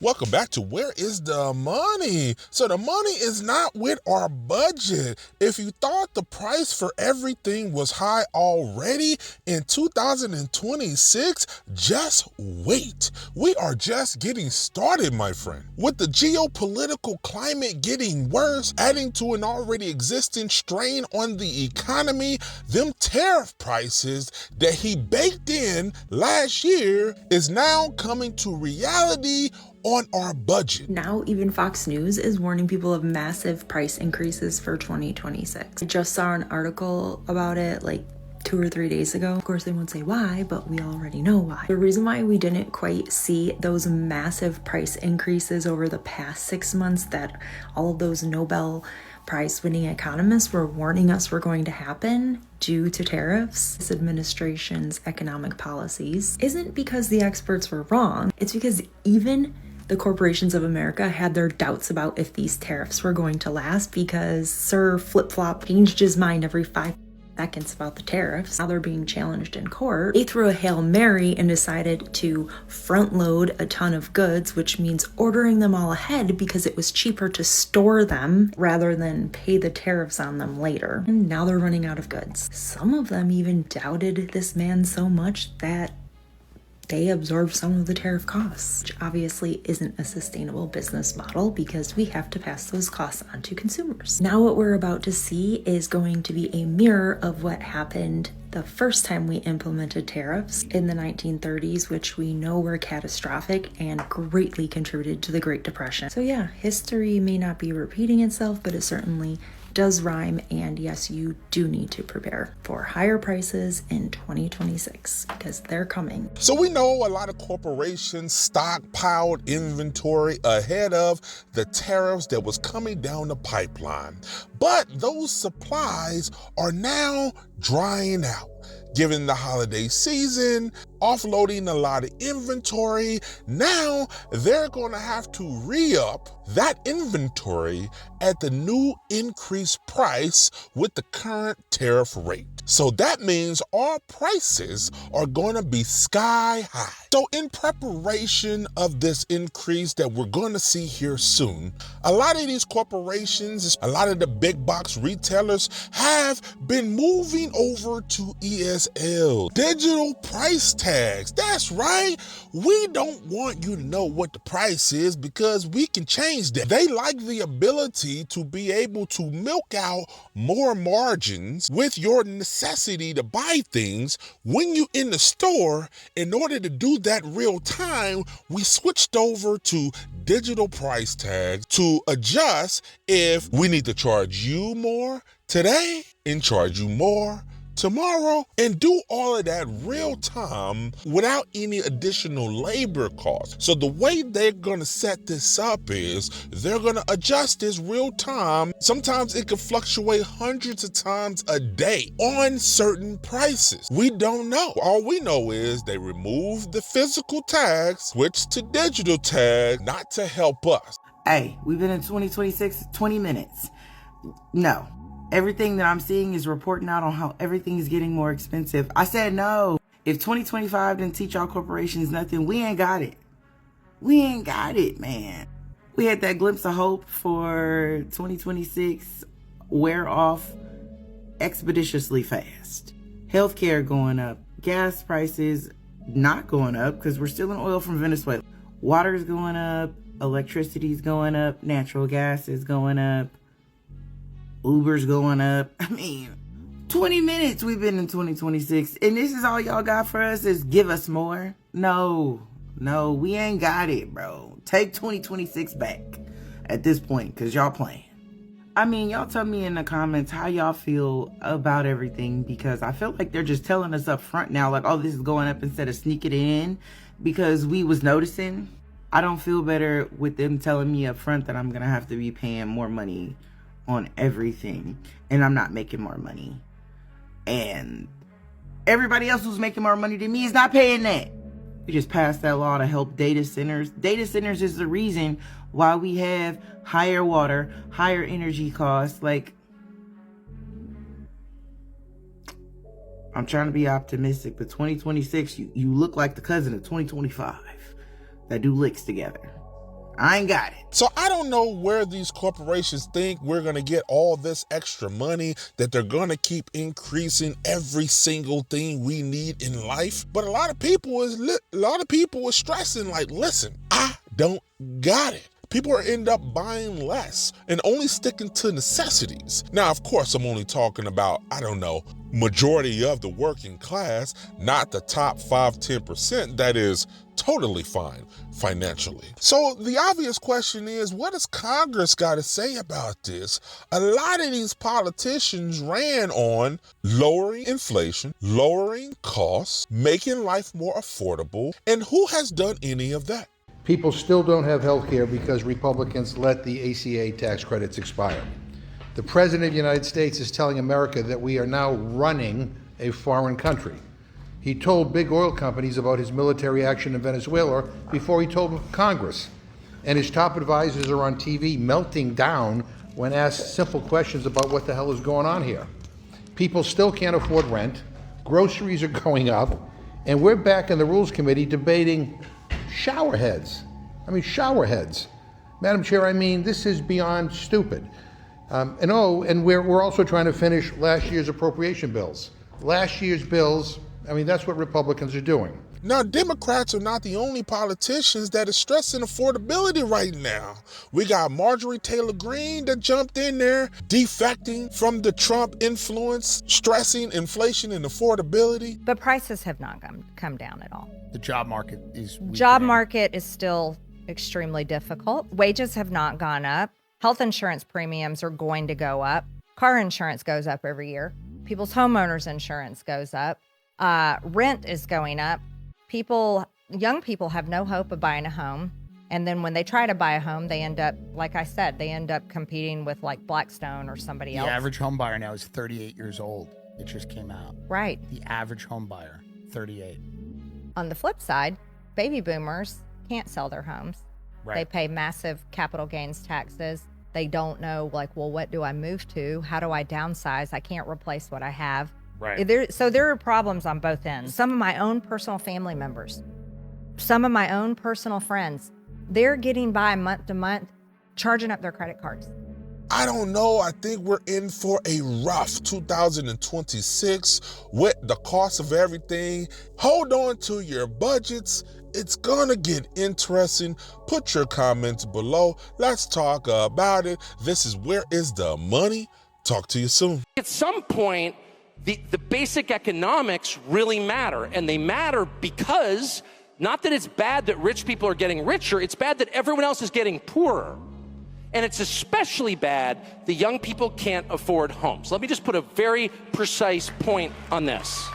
Welcome back to Where is the Money? So the money is not with our budget. If you thought the price for everything was high already in 2026, just wait. We are just getting started, my friend. With the geopolitical climate getting worse, adding to an already existing strain on the economy, them tariff prices that he baked in last year is now coming to reality on our budget. Now even Fox News is warning people of massive price increases for 2026. I just saw an article about it like 2 or 3 days ago. Of course, they won't say why, but we already know why. The reason why we didn't quite see those massive price increases over the past 6 months that all of those Nobel Prize winning economists were warning us were going to happen due to tariffs, this administration's economic policies, isn't because the experts were wrong. It's because even the corporations of America had their doubts about if these tariffs were going to last because Sir Flip-Flop changed his mind every 5 seconds about the tariffs. Now they're being challenged in court. They threw a Hail Mary and decided to front load a ton of goods, which means ordering them all ahead because it was cheaper to store them rather than pay the tariffs on them later. And now they're running out of goods. Some of them even doubted this man so much that they absorb some of the tariff costs, which obviously isn't a sustainable business model because we have to pass those costs on to consumers. Now what we're about to see is going to be a mirror of what happened the first time we implemented tariffs in the 1930s, which we know were catastrophic and greatly contributed to the Great Depression. So yeah, history may not be repeating itself, but it certainly does rhyme, and yes, you do need to prepare for higher prices in 2026 because they're coming. So we know a lot of corporations stockpiled inventory ahead of the tariffs that was coming down the pipeline. But those supplies are now drying out. Given the holiday season, offloading a lot of inventory, now they're going to have to re-up that inventory at the new increased price with the current tariff rate. So that means our prices are going to be sky high. So in preparation of this increase that we're going to see here soon, a lot of these corporations, a lot of the big box retailers have been moving over to ESL, digital price tags. That's right. We don't want you to know what the price is because we can change that. They like the ability to be able to milk out more margins with your necessity to buy things when you're in the store. In order to do that real time, we switched over to digital price tags to adjust if we need to charge you more today and charge you more tomorrow, and do all of that real time without any additional labor costs. So the way they're gonna set this up is they're gonna adjust this real time. Sometimes it could fluctuate hundreds of times a day on certain prices. We don't know. All we know is they removed the physical tags, switched to digital tags, not to help us. Hey, we've been in 2026 20 minutes. No. Everything that I'm seeing is reporting out on how everything is getting more expensive. I said no. If 2025 didn't teach our corporations nothing, we ain't got it. We ain't got it, man. We had that glimpse of hope for 2026 wear off expeditiously fast. Healthcare going up. Gas prices not going up because we're still in oil from Venezuela. Water's going up. Electricity's going up. Natural gas is going up. Uber's going up. I mean, 20 minutes we've been in 2026 and this is all y'all got for us is give us more? No, we ain't got it, bro. Take 2026 back at this point because y'all playing. I mean, y'all tell me in the comments how y'all feel about everything because I feel like they're just telling us up front now like, oh, this is going up instead of sneaking it in because we was noticing. I don't feel better with them telling me up front that I'm going to have to be paying more money on everything and I'm not making more money and everybody else who's making more money than me is not paying that. We just passed that law to help data centers. Data centers is the reason why we have higher water, higher energy costs. Like, I'm trying to be optimistic, but 2026 you look like the cousin of 2025 that do licks together. I ain't got it. So I don't know where these corporations think we're going to get all this extra money, that they're going to keep increasing every single thing we need in life. But a lot of people is stressing like, listen, I don't got it. People end up buying less and only sticking to necessities. Now, of course, I'm only talking about, majority of the working class, not the top 5-10% that is totally fine financially. So the obvious question is, what does Congress got to say about this? A lot of these politicians ran on lowering inflation, lowering costs, making life more affordable, and who has done any of that? People still don't have health care because Republicans let the ACA tax credits expire. The President of the United States is telling America that we are now running a foreign country. He told big oil companies about his military action in Venezuela before he told Congress. And his top advisors are on TV melting down when asked simple questions about what the hell is going on here. People still can't afford rent, groceries are going up, and we're back in the Rules Committee debating shower heads. Madam Chair, this is beyond stupid. And we're also trying to finish last year's appropriation bills. Last year's bills, that's what Republicans are doing. Now, Democrats are not the only politicians that are stressing affordability right now. We got Marjorie Taylor Greene that jumped in there, defecting from the Trump influence, stressing inflation and affordability. But prices have not come down at all. The job market is weakening. Job market is still extremely difficult. Wages have not gone up. Health insurance premiums are going to go up. Car insurance goes up every year. People's homeowners insurance goes up. Rent is going up. Young people have no hope of buying a home. And then when they try to buy a home, they end up, like I said, competing with like Blackstone or somebody else. The average home buyer now is 38 years old. It just came out. Right. The average home buyer, 38. On the flip side, baby boomers can't sell their homes. Right. They pay massive capital gains taxes. They don't know, what do I move to? How do I downsize? I can't replace what I have. Right. So there are problems on both ends. Some of my own personal family members, some of my own personal friends, they're getting by month to month, charging up their credit cards. I don't know. I think we're in for a rough 2026 with the cost of everything. Hold on to your budgets. It's gonna get interesting. Put your comments below. Let's talk about it. This is Where Is the Money? Talk to you soon. At some point, the basic economics really matter. And they matter because, not that it's bad that rich people are getting richer, it's bad that everyone else is getting poorer. And it's especially bad that young people can't afford homes. Let me just put a very precise point on this.